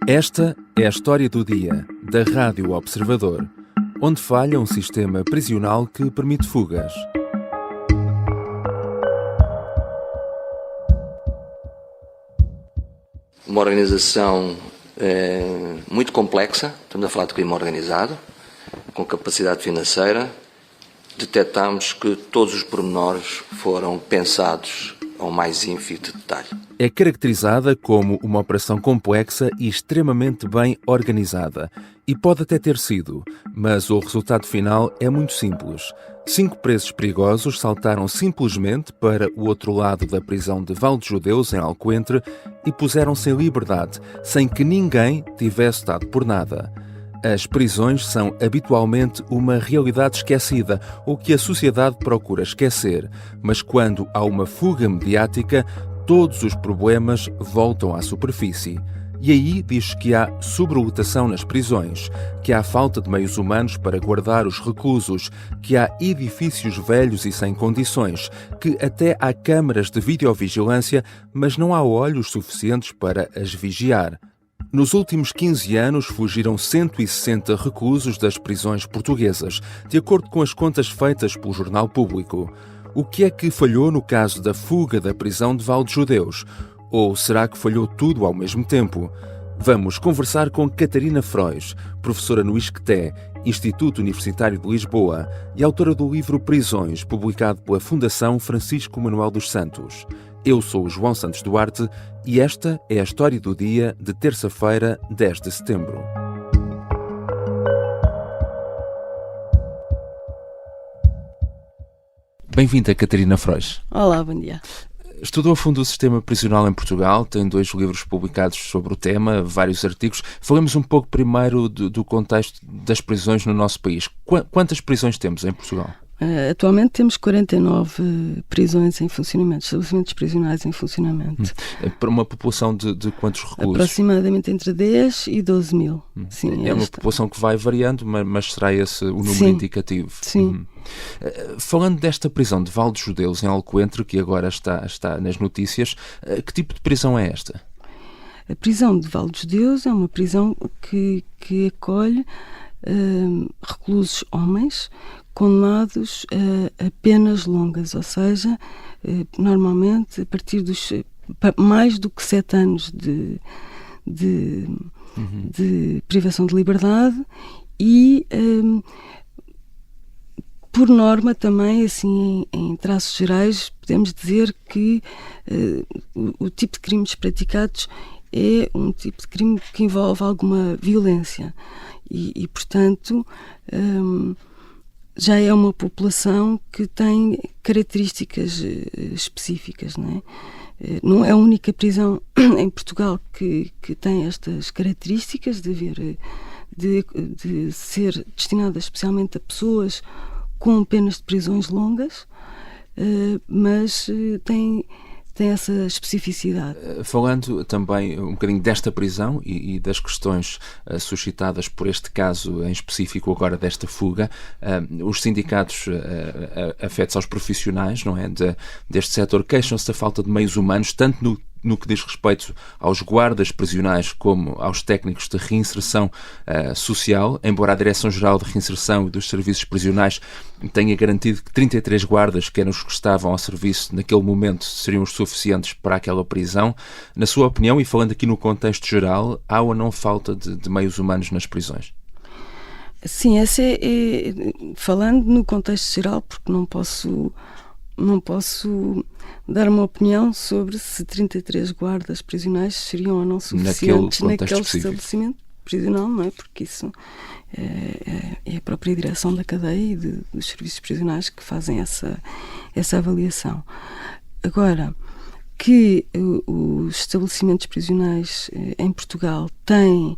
Esta é a história do dia da Rádio Observador, onde falha um sistema prisional que permite fugas. Uma organização muito complexa, estamos a falar de crime organizado, com capacidade financeira. Detectámos que todos os pormenores foram pensados ao mais ínfimo detalhe. É caracterizada como uma operação complexa e extremamente bem organizada. E pode até ter sido, mas o resultado final é muito simples. 5 presos perigosos saltaram simplesmente para o outro lado da prisão de Val de Judeus, em Alcoentre, e puseram-se em liberdade, sem que ninguém tivesse dado por nada. As prisões são habitualmente uma realidade esquecida, ou que a sociedade procura esquecer, mas quando há uma fuga mediática, todos os problemas voltam à superfície. E aí diz que há sobrelotação nas prisões, que há falta de meios humanos para guardar os reclusos, que há edifícios velhos e sem condições, que até há câmaras de videovigilância, mas não há olhos suficientes para as vigiar. Nos últimos 15 anos fugiram 160 reclusos das prisões portuguesas, de acordo com as contas feitas pelo Jornal Público. O que é que falhou no caso da fuga da prisão de Val de Judeus? Ou será que falhou tudo ao mesmo tempo? Vamos conversar com Catarina Frois, professora no ISCTE, Instituto Universitário de Lisboa, e autora do livro Prisões, publicado pela Fundação Francisco Manuel dos Santos. Eu sou o João Santos Duarte e esta é a história do dia de terça-feira, 10 de setembro. Bem-vinda, Catarina Frois. Olá, bom dia. Estudou a fundo o sistema prisional em Portugal, tem 2 livros publicados sobre o tema, vários artigos. Falemos um pouco primeiro do contexto das prisões no nosso país. Quantas prisões temos em Portugal? Atualmente temos 49 prisões em funcionamento, estabelecimentos prisionais em funcionamento. Para uma população de quantos reclusos? Aproximadamente entre 10 e 12 mil. Sim, é uma população que vai variando, mas será esse o número indicativo? Sim. Falando desta prisão de Val de Judeus, em Alcoentre, que agora está nas notícias, que tipo de prisão é esta? A prisão de Val de Judeus é uma prisão que acolhe reclusos homens condenados a penas longas, ou seja, normalmente a partir dos mais do que 7 anos de privação de liberdade e, por norma também, assim, em traços gerais, podemos dizer que o tipo de crimes praticados é um tipo de crime que envolve alguma violência e portanto, já é uma população que tem características específicas, não é? Não é a única prisão em Portugal que tem estas características de ser destinada especialmente a pessoas com penas de prisões longas, mas tem essa especificidade. Falando também um bocadinho desta prisão e das questões suscitadas por este caso em específico agora desta fuga, os sindicatos afetos aos profissionais, não é, deste setor queixam-se da falta de meios humanos, tanto no que diz respeito aos guardas prisionais como aos técnicos de reinserção social, embora a Direção-Geral de Reinserção e dos Serviços Prisionais tenha garantido que 33 guardas, que eram os que estavam ao serviço naquele momento, seriam os suficientes para aquela prisão. Na sua opinião, e falando aqui no contexto geral, há ou não falta de meios humanos nas prisões? Sim, essa falando no contexto geral, porque não posso dar uma opinião sobre se 33 guardas prisionais seriam ou não suficientes naquele estabelecimento prisional, não é? Porque isso é a própria direção da cadeia e dos serviços prisionais que fazem essa avaliação. Agora, que os estabelecimentos prisionais em Portugal têm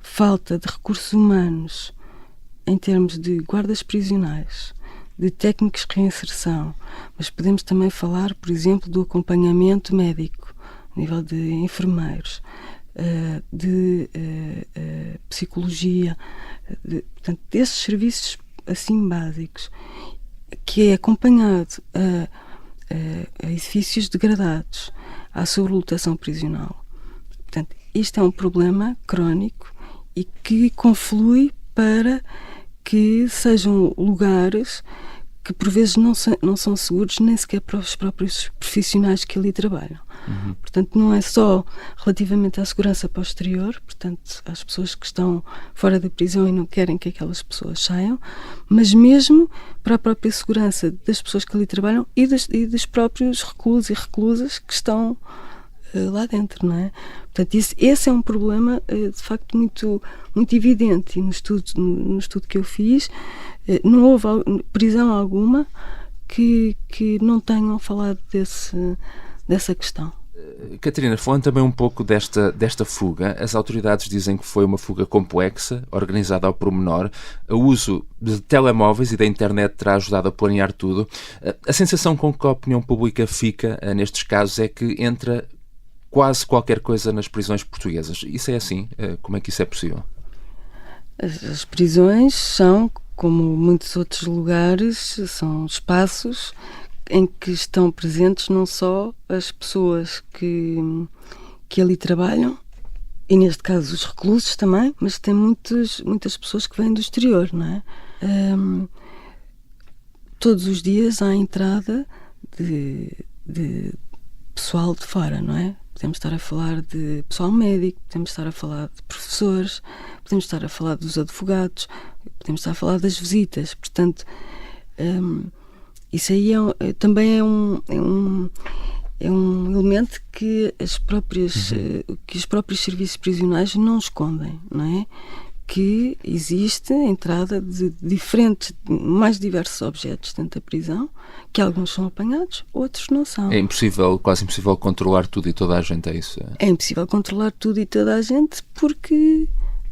falta de recursos humanos em termos de guardas prisionais, de técnicos de reinserção, mas podemos também falar, por exemplo, do acompanhamento médico, a nível de enfermeiros, de psicologia, portanto, desses serviços assim básicos, que é acompanhado a edifícios degradados, à sobrelotação prisional. Portanto, isto é um problema crónico e que conflui para que sejam lugares que por vezes não são seguros nem sequer para os próprios profissionais que ali trabalham. Portanto, não é só relativamente à segurança posterior, portanto, às pessoas que estão fora da prisão e não querem que aquelas pessoas saiam, mas mesmo para a própria segurança das pessoas que ali trabalham e dos próprios reclusos e reclusas que estão lá dentro, não é? Portanto, esse é um problema de facto muito, muito evidente, e no estudo que eu fiz não houve prisão alguma que não tenham falado dessa questão. Catarina, falando também um pouco desta fuga, as autoridades dizem que foi uma fuga complexa, organizada ao pormenor. O uso de telemóveis e da internet terá ajudado a planear tudo. A sensação com que a opinião pública fica nestes casos é que entra quase qualquer coisa nas prisões portuguesas. Isso é assim? Como é que isso é possível? As prisões são, como muitos outros lugares, são espaços em que estão presentes não só as pessoas que ali trabalham, e neste caso os reclusos também, mas tem muitas pessoas que vêm do exterior, não é? Todos os dias há a entrada de pessoal de fora, não é? Podemos estar a falar de pessoal médico, podemos estar a falar de professores, podemos estar a falar dos advogados, podemos estar a falar das visitas. Portanto, isso aí também é um elemento que os próprios serviços prisionais não escondem, não é? Que existe a entrada de mais diversos objetos dentro da prisão, que alguns são apanhados, outros não são. É impossível, quase impossível controlar tudo e toda a gente, é isso? É impossível controlar tudo e toda a gente porque,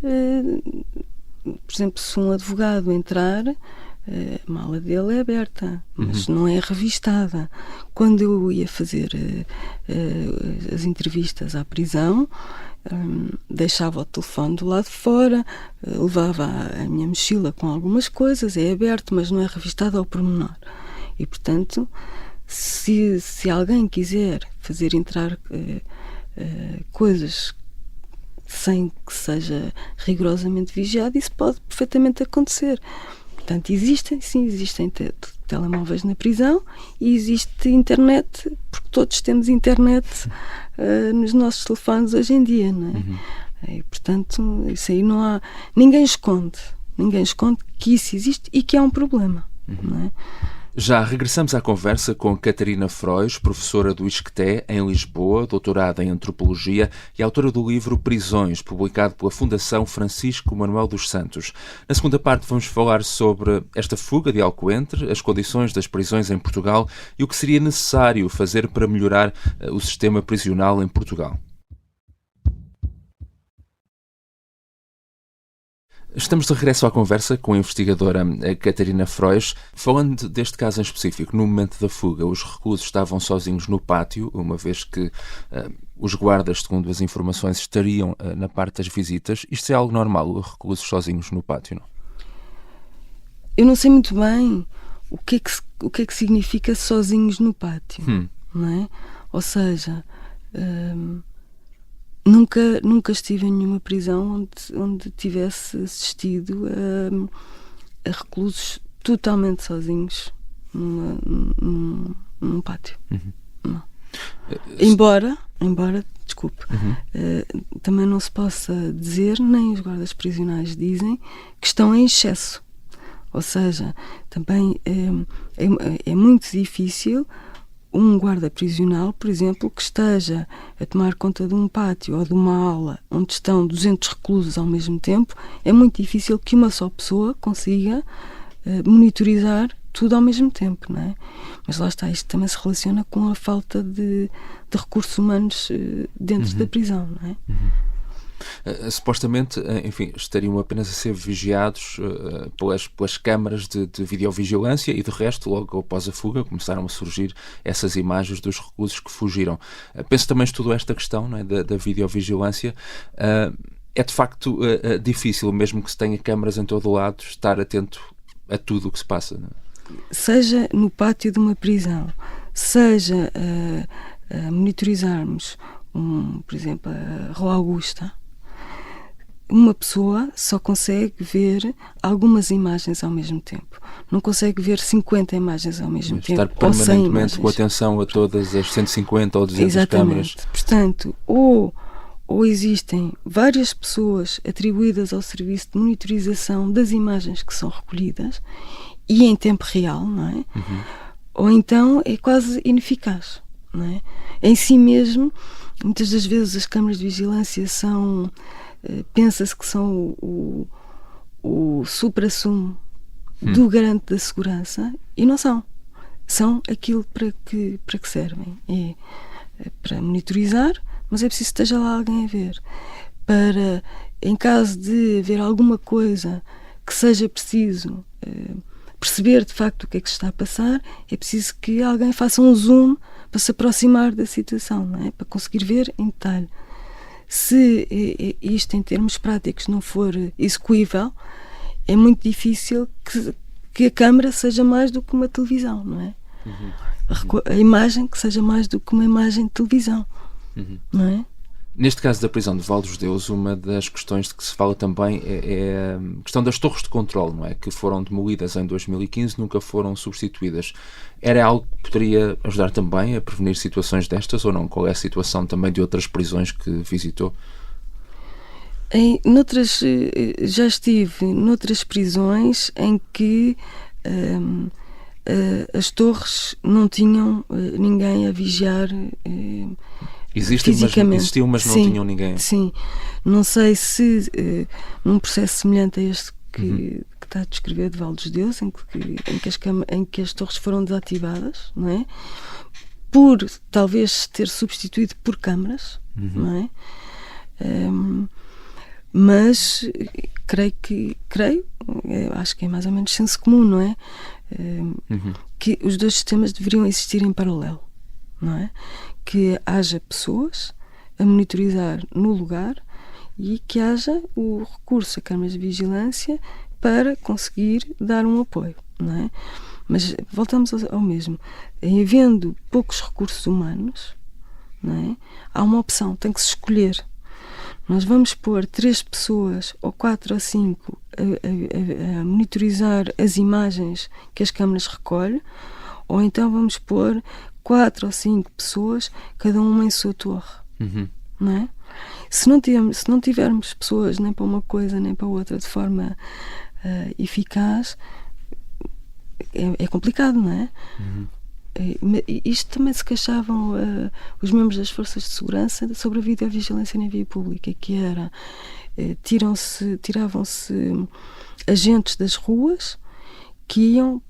por exemplo, se um advogado entrar, a mala dele é aberta, mas não é revistada. Quando eu ia fazer as entrevistas à prisão, deixava o telefone do lado de fora, levava a minha mochila com algumas coisas, é aberto, mas não é revistado ao pormenor. E, portanto, se alguém quiser fazer entrar coisas sem que seja rigorosamente vigiado, isso pode perfeitamente acontecer. Portanto, existem telemóveis na prisão e existe internet, porque todos temos internet nos nossos telefones hoje em dia, não é? E, portanto, isso aí não há... Ninguém esconde que isso existe e que é um problema, não é? Já regressamos à conversa com Catarina Frois, professora do ISCTE em Lisboa, doutorada em Antropologia e autora do livro Prisões, publicado pela Fundação Francisco Manuel dos Santos. Na segunda parte vamos falar sobre esta fuga de Alcoentre, as condições das prisões em Portugal e o que seria necessário fazer para melhorar o sistema prisional em Portugal. Estamos de regresso à conversa com a investigadora Catarina Frois. Falando deste caso em específico, no momento da fuga, os reclusos estavam sozinhos no pátio, uma vez que os guardas, segundo as informações, estariam na parte das visitas. Isto é algo normal, os reclusos sozinhos no pátio, não? Eu não sei muito bem o que é que significa sozinhos no pátio, não é? Ou seja... Nunca estive em nenhuma prisão onde tivesse assistido a reclusos totalmente sozinhos num pátio. Não. Embora, desculpe, também não se possa dizer, nem os guardas prisionais dizem, que estão em excesso. Ou seja, também é muito difícil um guarda prisional, por exemplo, que esteja a tomar conta de um pátio ou de uma aula onde estão 200 reclusos ao mesmo tempo, é muito difícil que uma só pessoa consiga monitorizar tudo ao mesmo tempo, não é? Mas lá está, isto também se relaciona com a falta de recursos humanos dentro da prisão, não é? Supostamente, enfim, estariam apenas a ser vigiados pelas câmaras de videovigilância e de resto, logo após a fuga, começaram a surgir essas imagens dos reclusos que fugiram. Penso também estudou esta questão, não é, da videovigilância. É de facto difícil, mesmo que se tenha câmaras em todo o lado, estar atento a tudo o que se passa, não é? Seja no pátio de uma prisão, seja a monitorizarmos por exemplo, a Rua Augusta, uma pessoa só consegue ver algumas imagens ao mesmo tempo. Não consegue ver 50 imagens ao mesmo tempo. Estar permanentemente com atenção a todas as 150 ou 200 câmaras. Portanto, ou existem várias pessoas atribuídas ao serviço de monitorização das imagens que são recolhidas e em tempo real, não é? Ou então é quase ineficaz, não é? Em si mesmo, muitas das vezes as câmaras de vigilância são... pensa-se que são o supra-sumo do garante da segurança e não são. São aquilo para que servem. É para monitorizar, mas é preciso que esteja lá alguém a ver. Para, em caso de haver alguma coisa que seja preciso perceber de facto o que é que se está a passar, é preciso que alguém faça um zoom para se aproximar da situação, não é? Para conseguir ver em detalhe. Se isto em termos práticos não for execuível, é muito difícil que a câmara seja mais do que uma televisão, não é? A imagem que seja mais do que uma imagem de televisão, não é? Neste caso da prisão de Val dos Deus, uma das questões de que se fala também é a questão das torres de controle, não é? Que foram demolidas em 2015, nunca foram substituídas. Era algo que poderia ajudar também a prevenir situações destas ou não? Qual é a situação também de outras prisões que visitou? Já estive noutras prisões em que as torres não tinham ninguém a vigiar Existiam, mas não tinham ninguém. Sim. Não sei se num processo semelhante a este que está a descrever de Val dos Deus, em que as torres foram desativadas, não é? Por talvez ter substituído por câmaras, não é? Mas acho que é mais ou menos senso comum, não é? Que os dois sistemas deveriam existir em paralelo, não é? Que haja pessoas a monitorizar no lugar e que haja o recurso a câmaras de vigilância para conseguir dar um apoio, não é? Mas voltamos ao mesmo. Em havendo poucos recursos humanos, não é? Há uma opção, tem que se escolher. Nós vamos pôr 3 pessoas, ou 4 ou 5, a monitorizar as imagens que as câmaras recolhem, ou então vamos pôr 4 ou 5 pessoas, cada uma em sua torre. Não é? Se não tivermos pessoas nem para uma coisa nem para outra de forma eficaz, é complicado, não é? Isto também se queixavam os membros das forças de segurança sobre a videovigilância na via pública, que era tiravam-se agentes das ruas que iam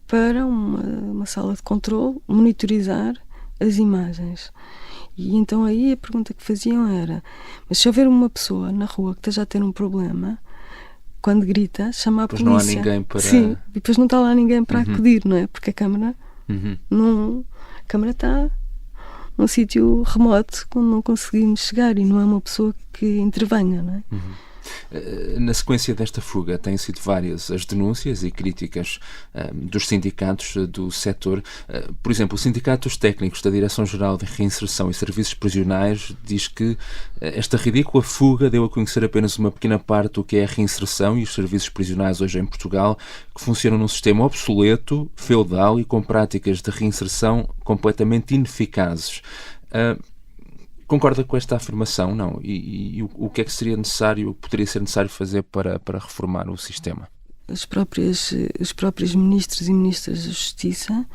para uma sala de controle monitorizar as imagens. E então aí a pergunta que faziam era: mas se houver uma pessoa na rua que esteja a ter um problema, quando grita, chama a polícia. Não há ninguém para... Sim, e depois não está lá ninguém para acudir, não é? Porque a câmara a câmara está num sítio remoto onde não conseguimos chegar e não é uma pessoa que intervenha, não é? Na sequência desta fuga têm sido várias as denúncias e críticas dos sindicatos do setor. Por exemplo, o Sindicato dos Técnicos da Direção-Geral de Reinserção e Serviços Prisionais diz que esta ridícula fuga deu a conhecer apenas uma pequena parte do que é a reinserção e os serviços prisionais hoje em Portugal, que funcionam num sistema obsoleto, feudal e com práticas de reinserção completamente ineficazes. Concorda com esta afirmação, não? E o que é que poderia ser necessário fazer para reformar o sistema? Os próprios ministros e ministras da Justiça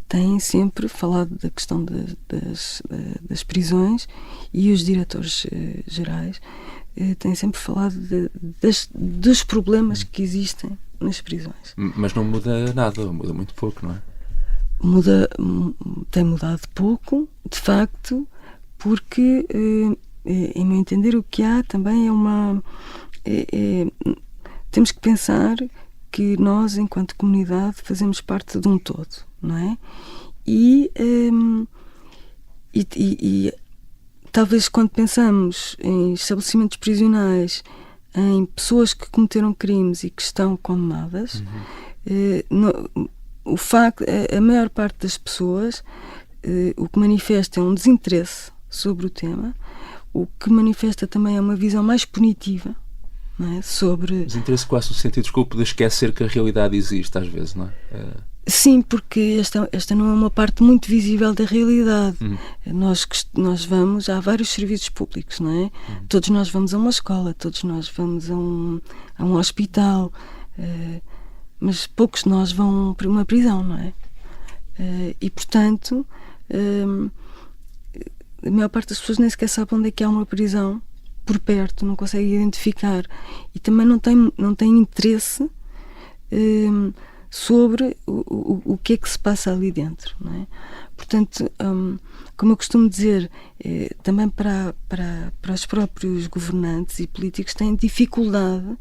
têm sempre falado da questão das prisões e os diretores gerais têm sempre falado dos problemas que existem nas prisões. Mas não muda nada, muda muito pouco, não é? Tem mudado pouco, de facto, porque, em meu entender, o que há também temos que pensar que nós, enquanto comunidade, fazemos parte de um todo, não é? E talvez quando pensamos em estabelecimentos prisionais, em pessoas que cometeram crimes e que estão condenadas, a maior parte das pessoas o que manifesta é um desinteresse sobre o tema, o que manifesta também é uma visão mais punitiva, não é? Sobre... Mas interessa quase no sentido, desculpe, de esquecer que a realidade existe às vezes, não é? Sim, porque esta não é uma parte muito visível da realidade. Nós vamos a vários serviços públicos, não é? Todos nós vamos a uma escola, todos nós vamos a um hospital, mas poucos de nós vão para uma prisão, não é? E, portanto, a maior parte das pessoas nem sequer sabe onde é que há uma prisão por perto, não consegue identificar e também não tem interesse sobre o que é que se passa ali dentro, não é? Portanto, como eu costumo dizer, também para os próprios governantes e políticos têm dificuldade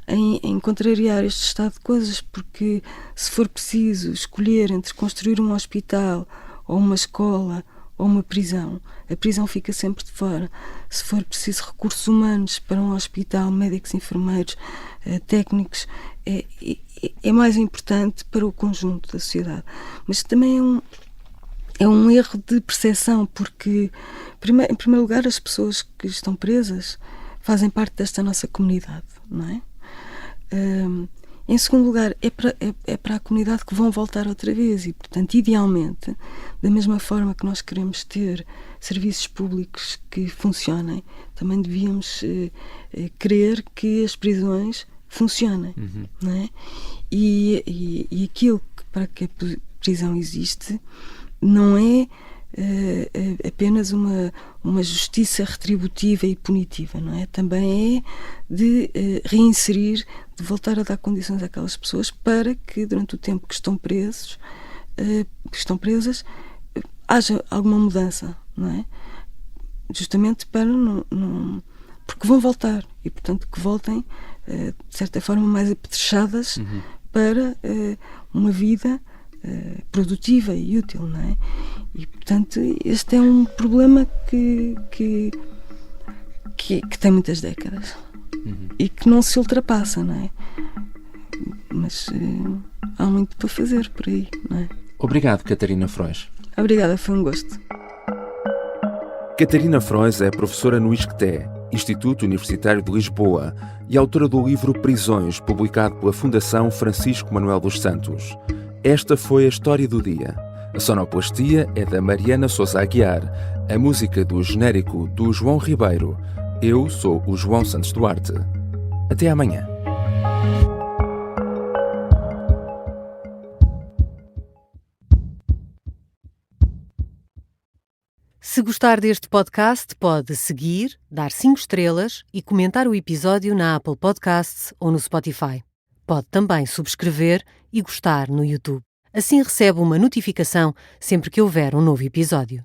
em contrariar este estado de coisas, porque se for preciso escolher entre construir um hospital ou uma escola ou uma prisão, a prisão fica sempre de fora. Se for preciso recursos humanos para um hospital, médicos, enfermeiros, técnicos, é mais importante para o conjunto da sociedade. Mas também é um erro de percepção, porque, em primeiro lugar, as pessoas que estão presas fazem parte desta nossa comunidade, não é? Em segundo lugar, é para a comunidade que vão voltar outra vez e, portanto, idealmente, da mesma forma que nós queremos ter serviços públicos que funcionem, também devíamos querer que as prisões funcionem, não é? E aquilo que, para que a prisão existe não é apenas uma justiça retributiva e punitiva, não é? Também é de reinserir, de voltar a dar condições àquelas pessoas para que durante o tempo que estão presas, haja alguma mudança, não é? Justamente para não porque vão voltar e, portanto, que voltem de certa forma mais apetrechadas para uma vida produtiva e útil, não é? E, portanto, este é um problema que tem muitas décadas e que não se ultrapassa, não é? Mas há muito para fazer por aí, não é? Obrigado, Catarina Frois. Obrigada, foi um gosto. Catarina Frois é professora no ISCTE, Instituto Universitário de Lisboa, e autora do livro Prisões, publicado pela Fundação Francisco Manuel dos Santos. Esta foi a história do dia. A sonoplastia é da Mariana Sousa Aguiar, a música do genérico do João Ribeiro. Eu sou o João Santos Duarte. Até amanhã. Se gostar deste podcast, pode seguir, dar 5 estrelas e comentar o episódio na Apple Podcasts ou no Spotify. Pode também subscrever e gostar no YouTube. Assim recebe uma notificação sempre que houver um novo episódio.